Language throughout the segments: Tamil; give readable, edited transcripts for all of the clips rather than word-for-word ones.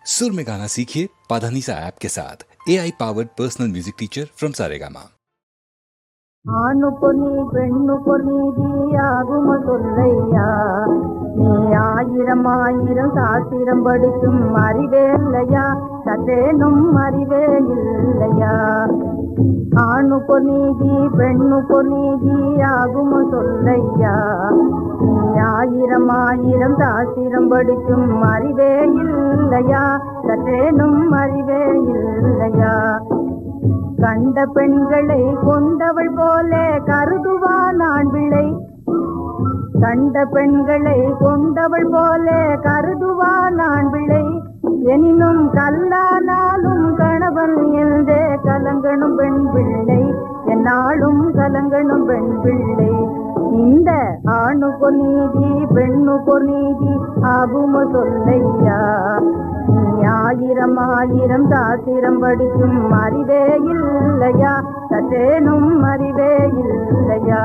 सुर में गाना सीखिए पाधानीसा ऐप के साथ AI powered personal music teacher from Saregama. ஆணுக்கு நீ பெண்ணுக்கு நீதியாகும் சொல்லையா, நீ ஆயிரம் ஆயிரம் சாத்திரம் படிக்கும் அறிவே இல்லையா, சற்றேனும் அறிவே இல்லையா. ஆணுக்கு நீதி பெண்ணுக்கு நீதியாகும் சொல்லையா, நீ ஆயிரம் ஆயிரம் சாத்திரம் படிக்கும் அறிவே இல்லையா, சற்றேனும் அறிவே இல்லையா. கண்ட பெண்களை கொண்டவள் போல கருதுவான் ஆண் பிள்ளை, கண்ட பெண்களை கொண்டவள் போல கருதுவான் ஆண் பிள்ளை. எனினும் கல்லானாலும் கணவன் என்றே கலங்கணும் பெண் பிள்ளை, என்னாலும் கலங்கணும் பெண் பிள்ளை. இந்த ஆணுக்கு நீதி பெண்ணுக்கு நீதி ஆகும சொல்லையா, நீ ஆயிரம் ஆயிரம் சாத்திரம் படிக்கும் அறிவே இல்லையா, சற்றேனும் அறிவே இல்லையா.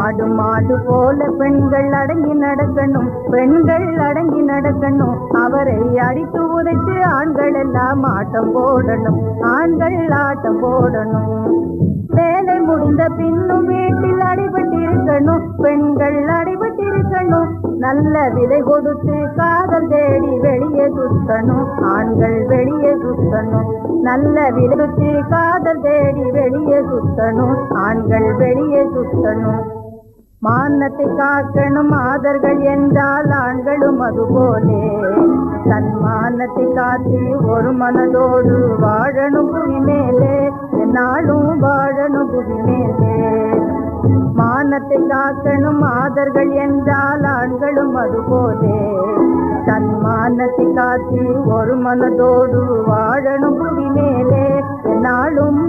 ஆடு மாடு போல பெண்கள் அடங்கி நடக்கணும், பெண்கள் அடங்கி நடக்கணும். அவரை அடித்து உதைத்து ஆண்கள் எல்லாம் ஆட்டம் போடணும், ஆண்கள் ஆட்டம் போடணும். வேலை முடிந்த பின்னும் வீட்டில் அடிபட்டிருக்கணும், பெண்கள் அடிபட்டிருக்கணும். நல்ல விலை கொடுத்து காதல் தேடி வெளியே சுத்தணும், ஆண்கள் வெளியே சுத்தணும். நல்ல விலை கொடுத்து காதல் தேடி வெளியே சுத்தணும், ஆண்கள் வெளியே சுத்தணும். மானத்தை காக்கணும் மாதர்கள் என்றால் ஆண்களும் அதுபோலே, தன்மானத்தை காத்து ஒரு மனதோடு வாழணும் புவி மேலே, என்னாலும் வாழணும் புவி மேலே. மானத்தை காக்கணும் மாதர்கள் என்றால் ஆண்களும் அதுபோலே, தன்மானத்தை காத்து ஒரு மனதோடு வாழணும் புவி மேலே, என்னாலும்